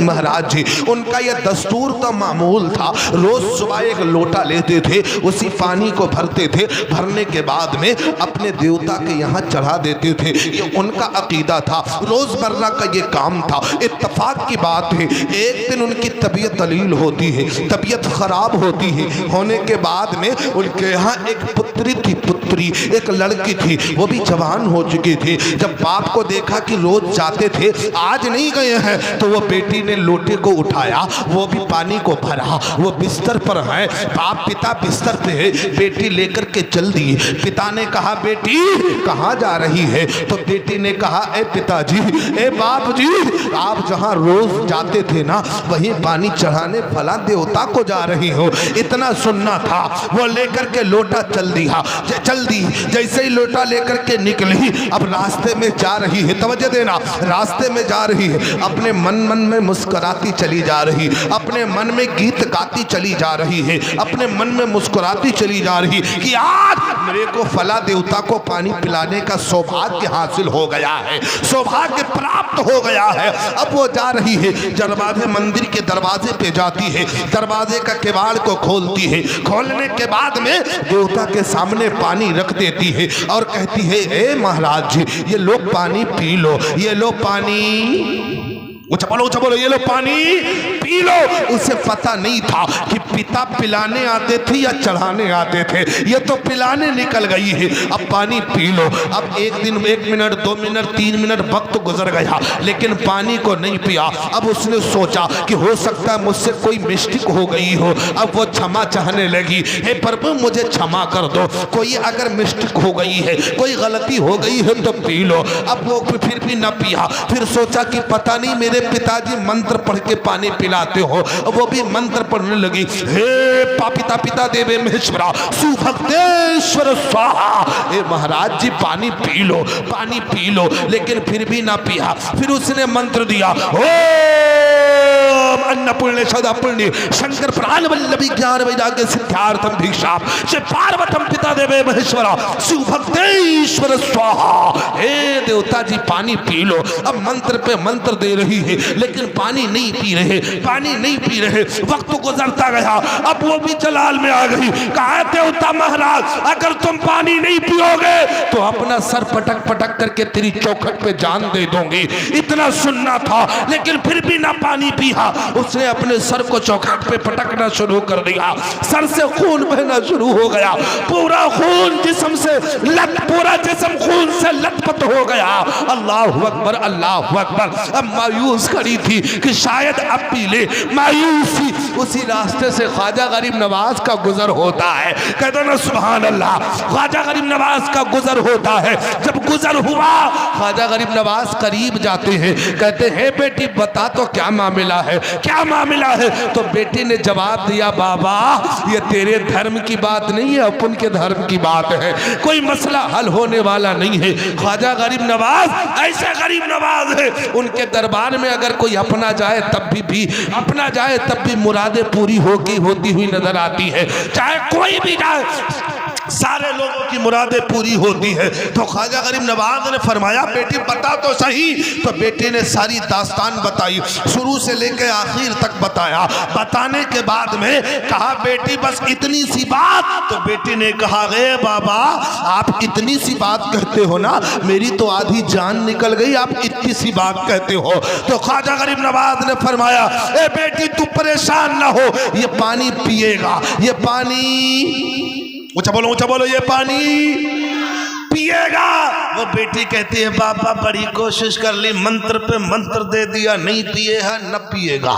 महाराज जी उनका यह दस्तूर तो मामूल था, रोज सुबह एक लोटा लेते थे, उसी पानी को भरते थे, भरने के बाद में अपने देवता के यहाँ चढ़ा देते थे। ये उनका अकीदा था, रोजमर्रा का ये काम था। इत्तफाक की बात है, एक दिन उनकी तबीयत दलील होती है, तबीयत खराब होती है। होने के बाद में उनके यहाँ एक पुत्री थी, पुत्री एक लड़की थी, वो भी जवान हो चुकी थी। जब बाप को देखा कि रोज जाते थे, आज नहीं गए हैं, तो वो बेटी ने लोटे को उठाया, वो भी पानी को भरा। वो बिस्तर पर है, बाप पिता बिस्तर पे है, बेटी लेकर के चल दी। पिता ने कहा बेटी कहाँ जा रही है? तो बेटी ने कहा ए पिताजी, ए बाप जी, आप जहाँ रोज जाते थे ना वहीं पानी चढ़ाने फला देवता को जा रही हो। इतना सुनना था। वो लेकर के लोटा चल दी। जैसे ही लोटा लेकर के निकली, अब रास्ते में जा रही है, तवज्जो देना, रास्ते में जा रही है, अपने मन में मुस्कुराती चली जा रही, अपने मन में गीत गाती चली जा रही है, अपने मन में मुस्कुराती चली जा रही कि आज मेरे को फला देवता को पानी पिलाने का सौभाग्य हासिल हो गया है, सौभाग्य प्राप्त हो गया है। अब वो जा रही है, दरवाजे मंदिर के दरवाजे पे जाती है, दरवाजे का किवाड़ को खोलती है, खोलने के बाद में देवता के सामने पानी रख देती है और कहती है ए महाराज जी, ये लो पानी पी लो, ये लो पानी, ऊंचा बोलो, ये लो पानी पी लो। उसे पता नहीं था कि पिता पिलाने आते थे या चढ़ाने आते थे, ये तो पिलाने निकल गई है। अब पानी पी लो। अब एक दिन 1 मिनट 2 मिनट 3 मिनट वक्त गुजर गया, लेकिन पानी को नहीं पिया। अब उसने सोचा कि हो सकता है मुझसे कोई मिस्टेक हो गई हो। अब वो क्षमा चाहने लगी, हे प्रभु मुझे क्षमा कर दो, कोई अगर मिस्टेक हो गई है, कोई गलती हो गई है तो पी लो। अब वो फिर भी न पिया। फिर सोचा कि पता नहीं मेरे पिताजी मंत्र पढ़ के पानी पिलाते हो, वो भी मंत्र पढ़ने लगी, हे पापिता पिता देवे महेश्वरा सुभक्तेश्वर स्वाहा। हे महाराज जी पानी पी लो, पानी पी लो, लेकिन फिर भी ना पिया। फिर उसने मंत्र दिया, ओम अन्नपूर्णे सदापूर्णे शंकर प्राण वल्लभी ज्ञान वैराग्य सिद्धार्थम भिक्षाम से पार्वतम पिता देवे महेश्वरा सुभक्तेश्वर स्वाहा। हे देवता जी पानी पी लो। अब मंत्र पे मंत्र दे रही है, लेकिन पानी नहीं पी रहे। वक्त गुजरता गया। अब वो भी जलाल में आ गई। कहा देवता महाराज, अगर तुम पानी नहीं पियोगे तो अपना सर पटक पटक करके तेरी चौखट पे जान दे दूंगी। इतना सुनना था, लेकिन फिर भी ना पानी पिया। उसने अपने सर को चौखट पे पटकना शुरू कर दिया। सर से खून बहना शुरू हो गया, पूरा खून जिस्म से पूरा जिस्म खून से लथपथ हो गया। अल्लाहु अकबर, अल्लाहु अकबर। अब मायूस खड़ी थी कि शायद अब पी ले। मायूसी उसी रास्ते से ख्वाजा गरीब नवाज का गुजर होता है। कहते ना सुभान अल्लाह, ख्वाजा गरीब नवाज का गुजर होता है। जब गुजर हुआ, ख्वाजा गरीब नवाज करीब जाते हैं, कहते हैं बेटी बता तो क्या मामला है, क्या मामला है? तो बेटी ने जवाब दिया, बाबा ये तेरे धर्म की बात नहीं है, अपन के धर्म की बात है, कोई मसला हल होने वाला नहीं है। ख्वाजा गरीब नवाज ऐसा गरीब नवाज है, उनके दरबार में अगर कोई अपना जाए तब भी मुरादें पूरी होती हुई नजर आती है। चाहे कोई भी जाए, सारे लोगों की मुरादें पूरी होती है। तो ख्वाजा गरीब नवाज ने फरमाया बेटी बता तो सही। तो बेटी ने सारी दास्तान बताई, शुरू से लेकर आखिर तक बताया। बताने के बाद में कहा बेटी बस इतनी सी बात। तो बेटी ने कहा गे बाबा आप इतनी सी बात कहते हो ना, मेरी तो आधी जान निकल गई, आप इतनी सी बात कहते हो। तो ख्वाजा गरीब नवाज ने फरमाया ए बेटी तू परेशान ना हो, ये पानी पिएगा, ये पानी ऊंचा बोलो, ये पानी पिएगा। वो बेटी कहती है बाबा बड़ी कोशिश कर ली, मंत्र पे मंत्र दे दिया, नहीं पिएगा न पिएगा।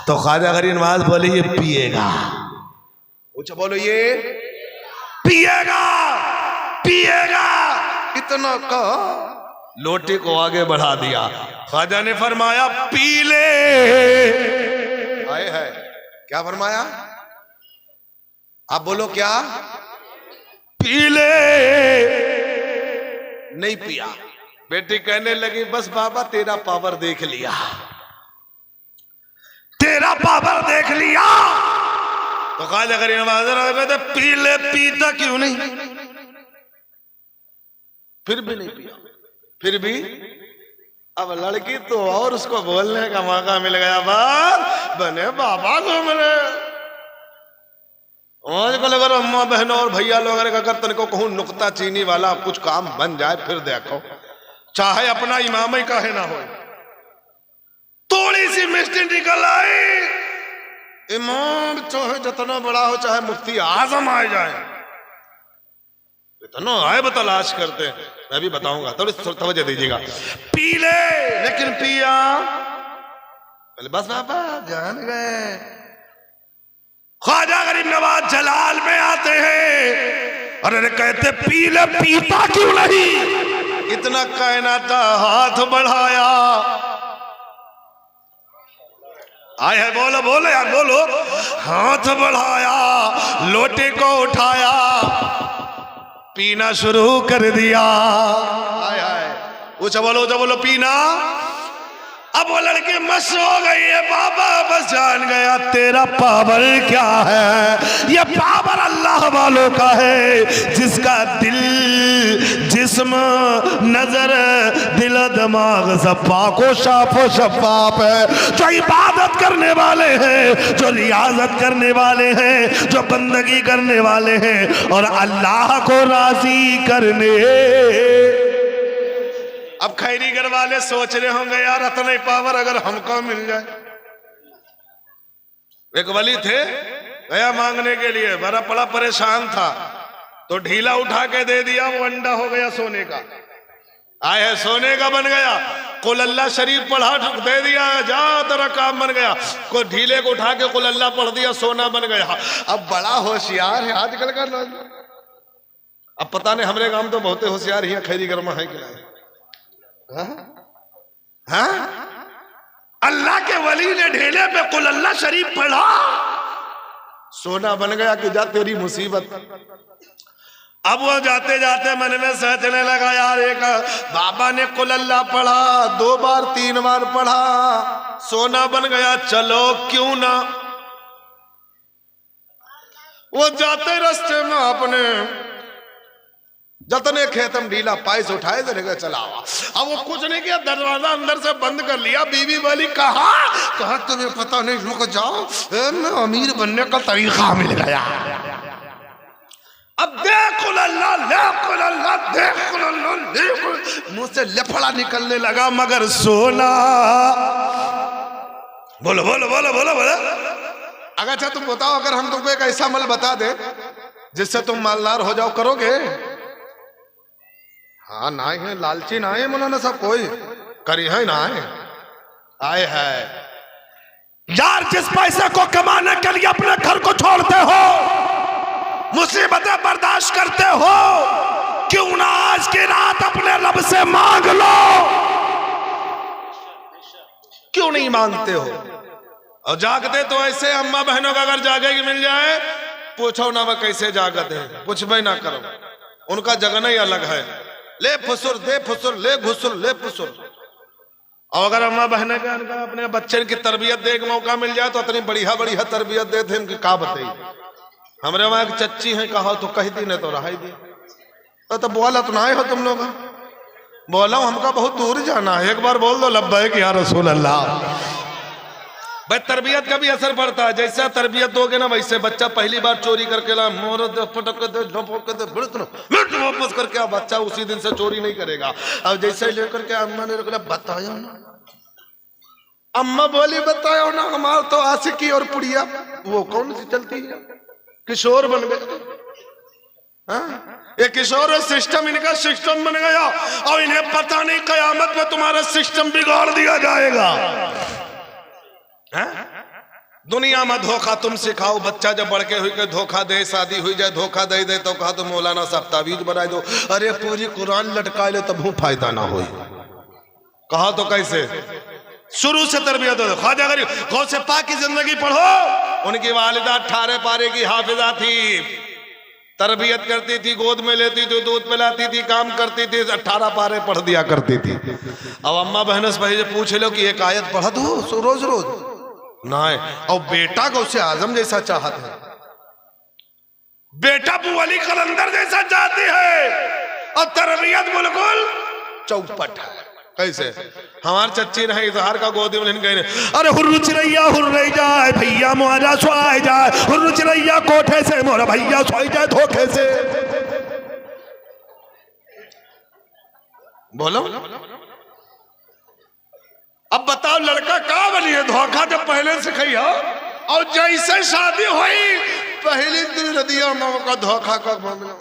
तो ख्वाजा गरीब नवाज बोले ये पिएगा। ऊंचा बोलो, ये पिएगा। इतना कहा, लोटे को आगे बढ़ा दिया। ख्वाजा ने फरमाया पी ले। है क्या फरमाया? आप बोलो क्या? पी ले। नहीं पिया। बेटी कहने लगी बस बाबा तेरा पावर देख लिया, तेरा पावर देख लिया। तो ख्वाजा गरीब नवाज कहते पी ले, पीता क्यों नहीं? फिर भी नहीं पिया, फिर भी अब लड़की तो और उसको बोलने का मौका मिल गया, बात बने बाबा घूम रहे। आजकल अगर अम्मा बहनों और भैया लोग अगर तनिको कहूं नुक्ता चीनी वाला कुछ काम बन जाए, फिर देखो चाहे अपना इमाम ही काहे ना हो, थोड़ी सी मिस्टी निकल आई, इमाम चाहे जितना बड़ा हो, चाहे मुफ्ती आजम आ जाए, इतना आयब तलाश करते हैं। मैं भी बताऊंगा, थोड़ी तवज्जो दीजिएगा। पी ले, लेकिन पिया बस बाबा जान गए। ख्वाजा गरीब नवाज जलाल में आते हैं, अरे कहते पी ले, पीता क्यों नहीं? इतना कहना था, हाथ बढ़ाया, आए है, बोलो बोलो यार बोलो, हाथ बढ़ाया, लोटे को उठाया, पीना शुरू कर दिया। आए हाय, ऊंचा बोलो पीना। अब वो लड़की मस्त हो गई है, बाबा बस जान गया तेरा पावर क्या है। ये पावर अल्लाह वालों का है, जिसका दिल, जिस्म, नजर, दिल, दिमाग सब पाको शाफो शफाफ है। जो इबादत करने वाले हैं, जो रियाजत करने वाले हैं, जो बंदगी करने वाले हैं और अल्लाह को राजी करने। अब खैरीगर वाले सोच रहे होंगे यार इतना पावर अगर हमको मिल जाए। एक वली थे, गया मांगने के लिए, बड़ा परेशान था, तो ढीला उठा के दे दिया, वो अंडा हो गया सोने का। आए है, सोने का बन गया। कुल अल्लाह शरीफ पढ़ा, दे दिया, जा तेरा काम बन गया। को ढीले को उठा के कुल अल्लाह पढ़ दिया, सोना बन गया। अब बड़ा होशियार है आजकल का लोग। अब पता नहीं हमारे गांव तो बहुत होशियार ही खैरीगर में है कि नहीं। हाँ? अल्लाह के वली ने ढेले पे कुल अल्लाह शरीफ पढ़ा, सोना बन गया कि जा तेरी मुसीबत। अब वो जाते जाते मन में सोचने लगा, यार एक बाबा ने कुल अल्लाह पढ़ा, 2 बार 3 बार पढ़ा, सोना बन गया, चलो क्यों ना। वो जाते रास्ते में अपने जतने खेतम ढीला पाइस उठाए थे, चलावा। अब वो कुछ नहीं किया, दरवाजा अंदर से बंद कर लिया। बीवी वाली कहा तुम्हें पता नहीं, रुक जाओ, अमीर बनने का तरीका मिल गया। अब देखो अल्लाह, देखो अल्लाह, मुंह से लफड़ा निकलने लगा, मगर सोना। बोलो बोलो बोलो बोलो बोलो। अगर अच्छा तुम बताओ, अगर हम तुमको एक ऐसा अमल बता दे जिससे तुम मालदार हो जाओ, करोगे? हाँ ना है, लालची ना है मौलाना साहब, कोई करी है ना है। आए है यार, जिस पैसे को कमाने के लिए अपने घर को छोड़ते हो, मुसीबतें बर्दाश्त करते हो, क्यों ना आज की रात अपने रब से मांग लो। क्यों नहीं मांगते हो? और जागते तो ऐसे, अम्मा बहनों का अगर जागेगी मिल जाए, पूछो ना वह कैसे जागते हैं, कुछ भी ना करो, उनका जगना ही अलग है। ले फुसुर दे फुसुर, ले घुसुर ले फुसुर। और अगर अम्मा बहने का अपने बच्चे की तरबियत दे के मौका मिल जाए तो इतनी बढ़िया तरबियत देते इनकी का बताई। हमारे वहां एक चच्ची है, कहा तो कह दी नहीं तो रहा ही दी। तो बोला तो ना हो तुम लोग, बोला हमका बहुत दूर जाना है, एक बार बोल दो लब्बैक या रसूल अल्लाह। भाई तरबियत का भी असर पड़ता है, जैसा तरबियत दोगे ना वैसे बच्चा पहली बार चोरी करके ला, मोर दे पटक दे लपक दे वापस करके आ, बच्चा उसी दिन से चोरी नहीं करेगा। अब जैसे लेकर के अम्मा ने बताया ना, अम्मा बोली बताया ना, हमारा तो आशिकी और पुड़िया वो कौन सी चलती है, किशोर बन गए। ये किशोर सिस्टम, इनका सिस्टम बन गया और इन्हें पता नहीं कयामत में तुम्हारा सिस्टम बिगाड़ दिया जाएगा। दुनिया में धोखा तुम सिखाओ, बच्चा जब बड़के हुई के धोखा दे, शादी हुई जाए धोखा दे तो कहा तो मौलाना साहब तावीज बना दो। अरे पूरी कुरान लटका ले तब फायदा ना हो, कहा तो कैसे? शुरू से तरबियत दो। ख्वाजा गरीब गौसे पाक की जिंदगी पढ़ो, उनकी वालिदा 18 पारे की हाफिजा थी, तरबियत करती थी, गोद में लेती थी, दूध पिलाती थी, काम करती थी, 18 पारे पढ़ दिया करती थी। अब अम्मा बहनों से पहले पूछ लो कि एक आयत पढ़ा दो रोज रोज ना है। और बेटा को उससे आजम जैसा चाहत है, बेटा बुअली कलंदर जैसा चाहती है, और तरबियत बिल्कुल चौपट है। कैसे हमार चच्ची नहीं तो हर का गोदी में गए अरे हुर्र चिरैया हुर्र जाए भैया मुआरा सोए जाए हुर्र चिरैया कोठे से मोरा भैया सोए जाए धोखे से। बोलो अब बताओ लड़का का बनी है धोखा जब पहले से खई हो और जैसे शादी हुई पहले दिन रदिया माँ का धोखा का मामला।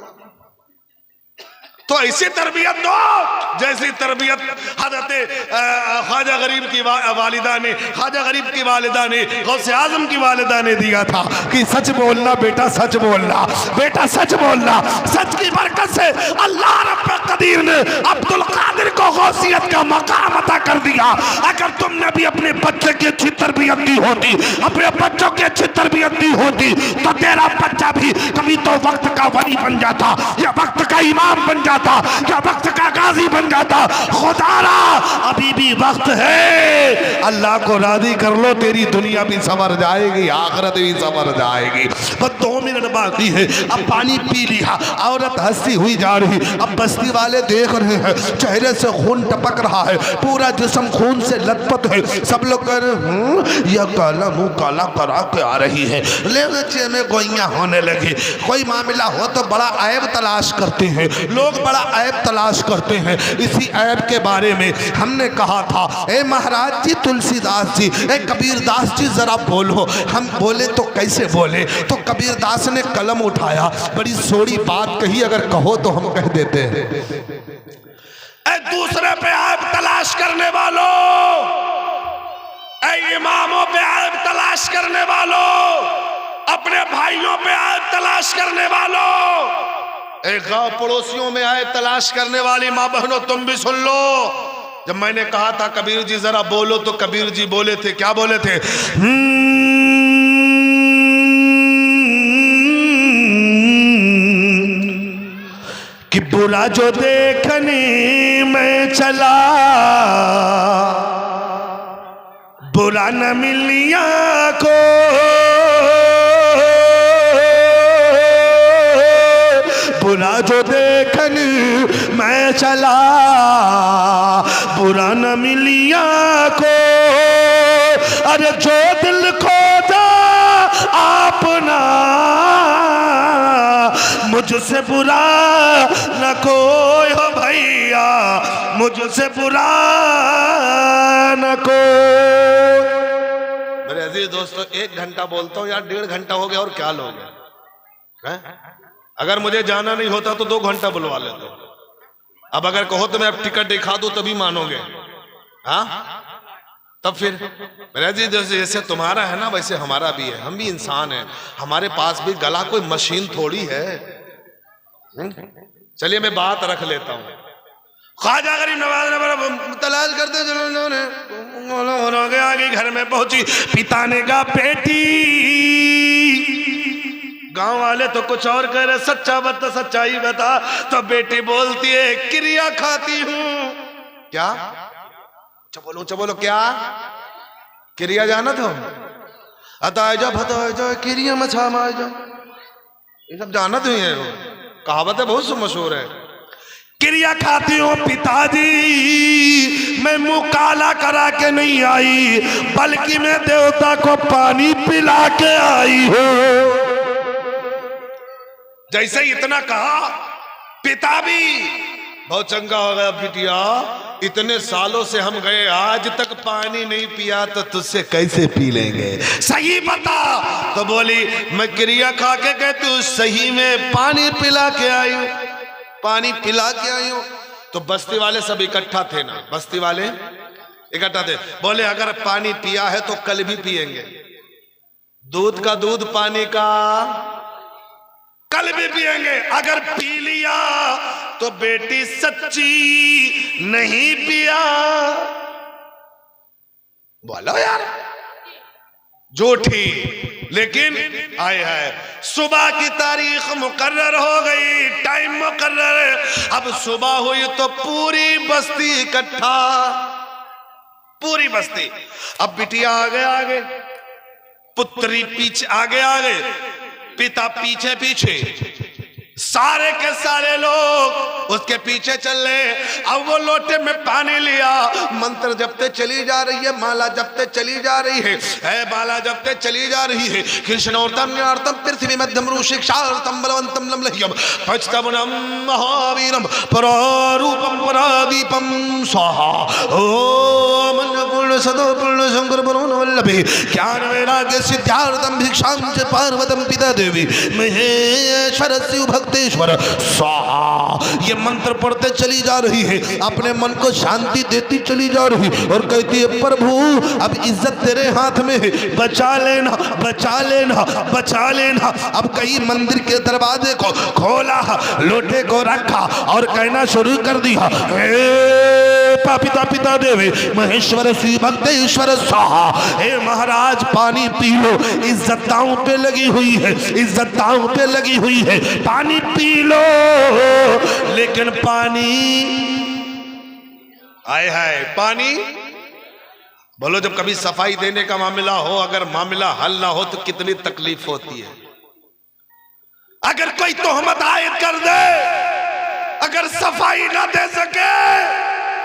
तो ऐसी तरबियत दो जैसी तरबियत हजरत ख्वाजा गरीब की वालिदा ने ख्वाजा गरीब की वालिदा ने गौसे आजम की वालिदा ने दिया था कि सच बोलना बेटा, सच बोलना बेटा, सच बोलना। सच की बरकत से अल्लाह रब्ब कदीर ने अब्दुल कादिर को गौसियत का मकाम अता कर दिया। अगर तुमने भी अपने बच्चे की अच्छी तरबियत दी होती, अपने बच्चों की अच्छी तरबियत दी होती तो तेरा बच्चा भी कभी तो वक्त का वली बन जाता या वक्त का इमाम बन जाता या वक्त का गाजी बन जाता। खुदारा अभी भी वक्त है, अल्लाह को राजी कर लो, तेरी दुनिया भी संवर जाएगी, आखिरत भी संवर जाएगी। बस 2 मिनट बाकी है। अब पानी पी लिया, औरत हंसती हुई जा रही। अब बस्ती वाले देख रहे हैं चेहरे से खून टपक रहा है, पूरा जिस्म खून से लथपथ है। सब लोग कह रहे यह काला मुंह काला करा के आ रही है, लेगे में गोइयां होने लगी। कोई मामला हो तो बड़ा ऐब तलाश करते हैं लोग, बड़ा ऐब तलाश करते हैं। इसी ऐब के बारे में हमने कहा था ए महाराज जी, तुलसीदास जी, ए कबीरदास जी जरा बोलो। हम बोले तो कैसे बोले, तो कबीरदास ने कलम उठाया, बड़ी सोड़ी बात कही, अगर कहो तो हम कह देते हैं। ए दूसरे पे ऐब तलाश करने वालों, ए इमामों पे ऐब तलाश करने वालों, अपने भाइयों पे ऐब तलाश करने वालों, एक गांव पड़ोसियों में आए तलाश करने वाली माँ बहनों, तुम भी सुन लो। जब मैंने कहा था कबीर जी जरा बोलो, तो कबीर जी बोले थे, क्या बोले थे? कि बुरा जो देखने में चला, बुरा न मिलिया को, बुरा जो देखने मैं चला, बुरा न मिलिया को। अरे जो दिल खोजा आपना, मुझसे बुरा न कोई हो भैया, मुझसे बुरा न कोई। मेरे अजीज दोस्तों, 1 घंटा बोलता हूँ यार, 1.5 घंटा हो गया और क्या लोगे? अगर मुझे जाना नहीं होता तो 2 घंटा बुलवा लेते। अब अगर कहो तो मैं अब टिकट दिखा दूं तभी मानोगे, हाँ? तब फिर मेरा जी जैसे तुम्हारा है ना वैसे हमारा भी है, हम भी इंसान हैं, हमारे पास भी गला कोई मशीन थोड़ी है। चलिए मैं बात रख लेता हूँ। ख्वाजा गरीब नवाज ने तलाश करते आगे घर में पहुंची, पिता ने कहा बेटी, गांव वाले तो कुछ और कह रहे, सच्चा बता, सच्चाई बता। तो बेटी बोलती है क्रिया खाती हूं। क्या? अच्छा बोलो क्या क्रिया जाना था? क्रिया मछा मार जाओ, ये सब जाना तो है, कहावत है बहुत मशहूर है। क्रिया खाती हूँ पिताजी, मैं मुंह काला करा के नहीं आई, बल्कि मैं देवता को पानी पिला के आई हूँ। जैसे इतना कहा, पिता भी बहुत चंगा हो गया, बिटिया इतने सालों से हम गए, आज तक पानी नहीं पिया तो तुझसे कैसे पी लेंगे, सही बता। तो बोली मैं क्रिया खा के कहती हूँ, सही में पानी पिला के आई हूँ, पानी पिला के आई हूँ। तो बस्ती वाले सब इकट्ठा थे ना, बस्ती वाले इकट्ठा थे। बोले अगर पानी पिया है तो कल भी पिएंगे, दूध का दूध, पानी का कल भी पिएंगे। अगर पी लिया तो बेटी सच्ची नहीं पिया। बोलो यार, झूठी। लेकिन आए है सुबह की तारीख मुकर्रर हो गई, टाइम मुकर्रर। अब सुबह हुई तो पूरी बस्ती इकट्ठा, पूरी बस्ती। अब बिटिया आगे, पुत्री पीछे आगे, पिता पीछे पीछे। सारे के सारे लोग उसके पीछे चल रहे। अब वो लोटे में पानी लिया, मंत्र जपते चली जा रही है, माला जपते चली जा रही है, माला जपते चली जा रही है। कृष्णोर्तम न्यार्तम पृथ्वी मध्यम रूषिक्षार्तम बलवंतम लमलह्यम पचतमनम महावीरम परारूपम परादीपम स्वाहा ओम अन्नपूर्ण सदो पूर्ण शंकर वल्लभे ज्ञान वैराग्य सिद्धार्थम भिक्षाम च पार्वतम पिता देवी महेश्वर शिव भक्तेश्वर स्वाहा। ये मंत्र पढ़ते चली जा रही है, अपने मन को शांति देती चली जा रही और कहती है प्रभु अब इज्जत तेरे हाथ में है, बचा लेना बचा लेना बचा लेना। अब कई मंदिर के दरवाजे को खोला, लोटे को रखा और कहना शुरू कर दिया पिता पिता देवे महेश्वर श्री भक्तेश्वर स्वाहा। हे महाराज पानी पी लो, इज्जत दांव पे लगी हुई है, इज्जत दांव पे लगी हुई है, पानी पी लो। लेकिन पानी आए हाय पानी बोलो, जब कभी सफाई देने का मामला हो, अगर मामला हल ना हो तो कितनी तकलीफ होती है। अगर कोई तोहमत आयद कर दे, अगर सफाई ना दे सके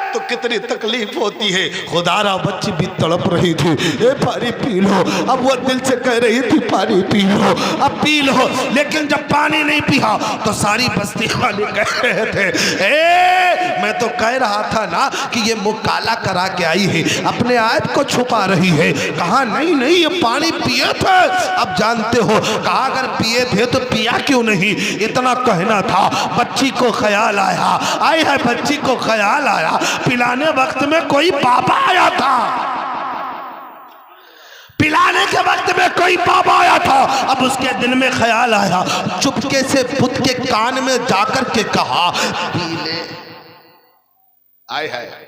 तो कितनी तकलीफ होती है। खुदारा बच्ची भी तड़प रही थी, ए पानी पी लो। अब वो दिल से कह रही थी पानी पी लो, अब पी लो। लेकिन जब पानी नहीं पिया तो सारी बस्ती वाले कह रहे थे मैं तो कह रहा था ना कि ये मुंह काला करा के आई है, अपने आप को छुपा रही है। कहा नहीं नहीं ये पानी पिए थे। अब जानते हो, कहा अगर पिए थे तो पिया क्यों नहीं, इतना कहना था। बच्ची को ख्याल आया, आए है बच्ची को ख्याल आया, पिलाने वक्त में कोई बाबा आया था, पिलाने के वक्त में कोई बाबा आया था। अब उसके दिल में ख्याल आया, चुपके से पुत के कान में जाकर के कहा पी ले। आए है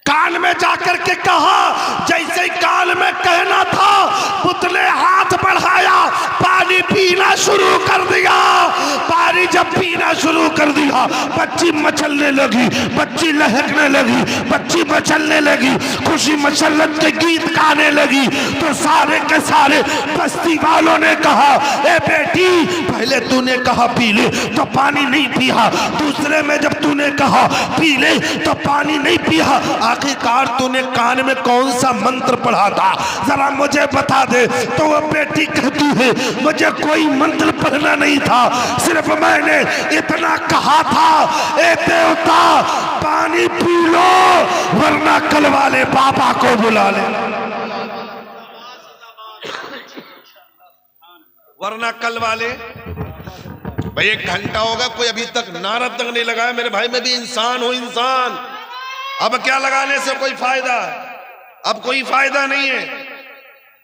कान में जाकर के कहा, जैसे ही कान में कहना था पुत ने हाथ बढ़ाया, पानी पीना शुरू कर दिया। पानी जब पीना शुरू कर दिया, बच्ची मचलने लगी, बच्ची लहकने लगी, बच्ची मचलने लगी, खुशी मसल्लत के गीत गाने लगी। तो सारे के सारे बस्ती वालों ने कहा ए बेटी पहले तूने कहा पी ले तो पानी नहीं पिया, दूसरे में जब तूने कहा पी ले तो पानी नहीं पिया, आखिरकार तूने कान में कौन सा मंत्र पढ़ा था जरा मुझे बता दे। तो वो बेटी कहती है मुझे कोई मंत्र पढ़ना नहीं था, सिर्फ मैंने इतना कहा था ए देवता पानी पी लो वरना कल वाले बाबा को बुला ले, वरना कल वाले। भाई 1 घंटा होगा कोई अभी तक नारा तक नहीं लगाया। मेरे भाई मैं भी इंसान हूं, इंसान। अब क्या लगाने से कोई फायदा, अब कोई फायदा नहीं है,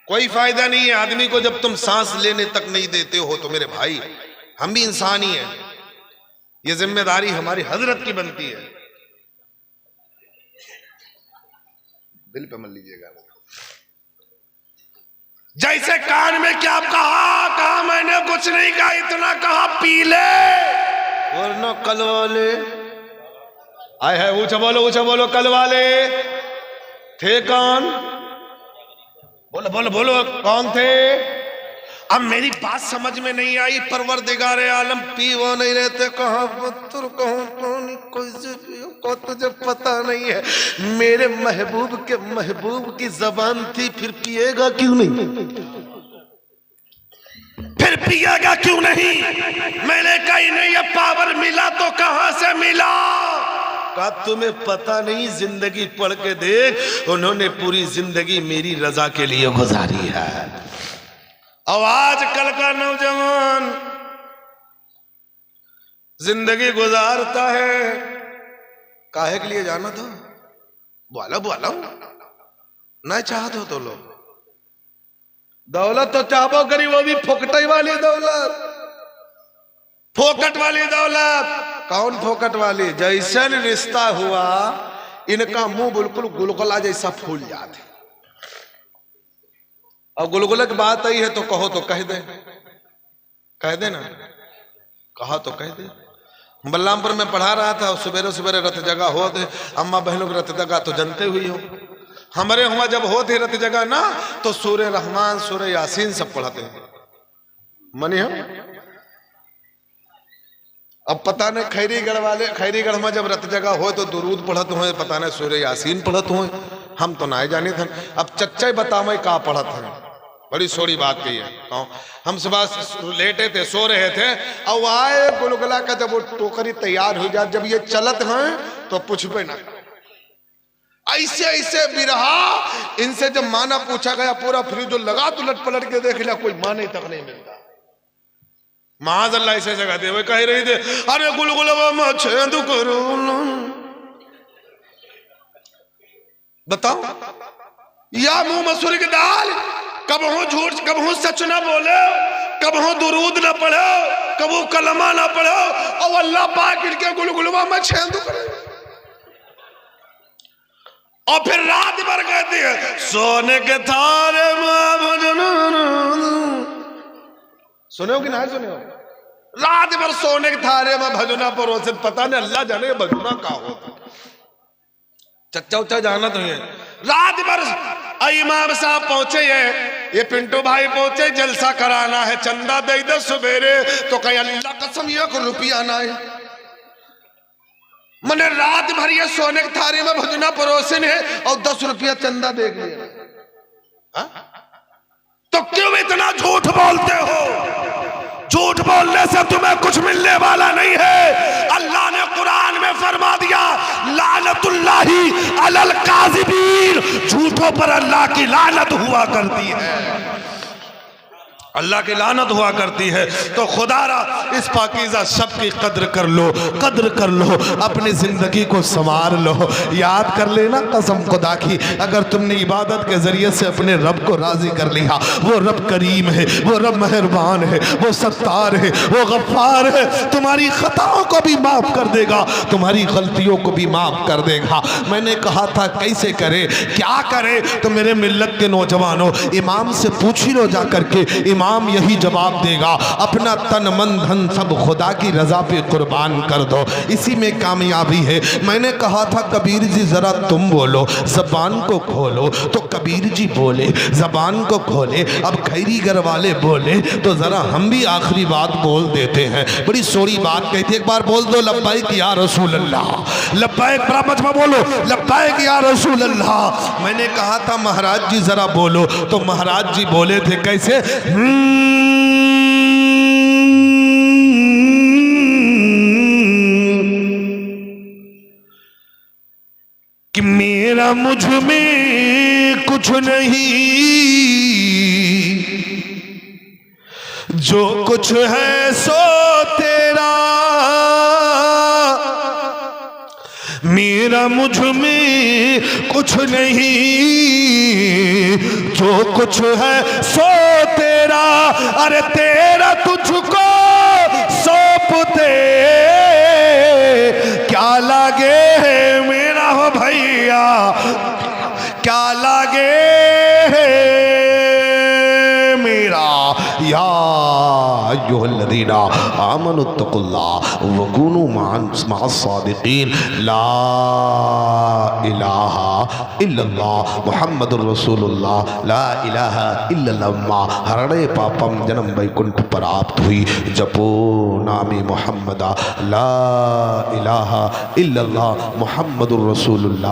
कोई फायदा नहीं है। आदमी को जब तुम सांस लेने तक नहीं देते हो तो मेरे भाई हम भी इंसान ही हैं, ये जिम्मेदारी हमारी हजरत की बनती है। दिल पे मत लीजिएगा। जैसे कान में क्या कहा मैंने कुछ नहीं कहा, इतना कहा पी ले वरना कल वाले आए है। ऊंचा बोलो कल वाले थे कौन, बोलो बोलो बोलो कौन थे। अब मेरी बात समझ में नहीं आई। परवरदिगारे आलम पी वो नहीं रहते, कहाँ पत्थर कहाँ पानी कैसे पियो को तुझे पता नहीं है। मेरे महबूब के महबूब की जबान थी, फिर पिएगा क्यों नहीं, फिर पिएगा क्यों नहीं। मैंने कही नहीं ये पावर मिला तो कहां से मिला, का तुम्हें पता नहीं। जिंदगी पढ़ के देख, उन्होंने पूरी जिंदगी मेरी रजा के लिए गुजारी है। और आजकल का नौजवान जिंदगी गुजारता है काहे के लिए जाना था, बोलो बोलो ना चाहते हो तो लोग दौलत तो चाहो करी, वो भी फोकट वाली दौलत, फोकट वाली दौलत। कौन फोकट वाली, जैसे रिश्ता हुआ इनका मुंह बिल्कुल गुलगुला जैसा फूल जाते। अब गुलगुला की बात आई है तो कहो तो कह दे, कह दे ना, कहा तो कह दे। बलरामपुर में पढ़ा रहा था, सवेरे सवेरे रथ जगह होते, अम्मा बहनों की रथ जगह तो जनते हुई हो। हमारे हुआ जब होते रथ जगह ना तो सूर्य रहमान सूर्य यासीन सब पढ़ाते हैं। मनी हो अब पता नहीं खैरीगढ़ में जब रत जगह हो तो दुरूद पढ़त हो, पता नहीं सूर्य यासीन पढ़त हो, हम तो ना जाने थे। अब चच्चा बतावे का पढ़त है, बड़ी सोरी बात कही है। कहो हम सुबह लेटे थे, सो रहे थे, अब आए गुलगुला का जब वो टोकरी तैयार हो जाए, जब ये चलत हैं तो पूछबे ना, ऐसे ऐसे बिरहा इनसे जब माना पूछा गया पूरा फ्रिज जो लगा तो उलट पलट के देख लिया, कोई माने तक नहीं मिलता। महाज अल्लाह ऐसे जगह दे, वो कह रही थे अरे गुलगुलवा मछेंदु करो, बताओ या मुंह मसूरी की दाल, कब हो झूठ, कब हो सच ना बोले, कब हो दुरूद ना पढ़ो, कब हो कलमा ना पढ़ो, और अल्लाह पाक इनके गुलगुलवा मछेंदु करे। और फिर रात भर कहती है सोने के थारे सुने हो कि नहीं सुने हो, रात भर सोने के थारे में भजना परोसे, पता नहीं अल्लाह जाने भजना का होता, चच्चा उच्चा जाना तो है। रात भर इमाम साहब पहुंचे हैं, ये पिंटू भाई पहुंचे, जलसा कराना है, चंदा दे दे सवेरे, तो कहीं अल्लाह कसम एक रुपया ना है, मैंने रात भर ये सोने के थारे में भजना परोसन है और 10 रुपया चंदा दे दिया। तो क्यों इतना झूठ बोलते हो? झूठ बोलने से तुम्हें कुछ मिलने वाला नहीं है। अल्लाह ने कुरान में फरमा दिया लानतुल्लाही अलल काज़िबीन, झूठों पर अल्लाह की लानत हुआ करती है, अल्लाह की लानत हुआ करती है। तो खुदारा इस पाकीज़ा शब की कद्र कर लो, कद्र कर लो, अपनी जिंदगी को संवार लो। याद कर लेना कसम खुदा की, अगर तुमने इबादत के जरिए से अपने रब को राजी कर लिया, वो रब करीम है, वो रब मेहरबान है, वो सत्तार है, वो गफ्फार है, तुम्हारी खताओं को भी माफ कर देगा, तुम्हारी गलतियों को भी माफ कर देगा। मैंने कहा था कैसे करे, क्या करे, तो मेरे मिल्लत के नौजवानों इमाम से पूछ ही लो जा करके, इमाम यही जवाब देगा, अपना तन मन धन सब खुदा की रजा पे कुर्बान कर दो, इसी में कामयाबी है। मैंने कहा था कबीर जी जरा तुम बोलो, जबान को खोलो, तो कबीर जी बोले जबान को खोले। अब खैरीगढ़ वाले बोले तो जरा हम भी आखिरी बात बोल देते हैं, बड़ी सोरी बात कहती, एक बार बोल दो लब्बैक या रसूल अल्लाह, लब्बैक बराबर में बोलो लब्बैक या रसूल अल्लाह। मैंने कहा था महाराज जी जरा बोलो, तो महाराज जी बोले थे कैसे, कि मेरा मुझ में कुछ नहीं, जो कुछ है सो तेरा, मेरा मुझ में कुछ नहीं, जो कुछ है सो तेरा, अरे तेरा तुझको सौंपते क्या लागे मेरा हो भैया, क्या लागे मेरा। या अय्युहल्लज़ीना आमनुत्तकुल्लाह वकुनू मअस सादिकीन, ला इलाहा इल्लल्लाह मुहम्मदुर रसूलुल्लाह, ला इलाहा इल्लल्लाह हरणे पापम जन्म वैकुंठ प्राप्त हुई, जपो नामी मुहम्मदा, ला इलाहा इल्लल्लाह मुहम्मदुर रसूलुल्लाह।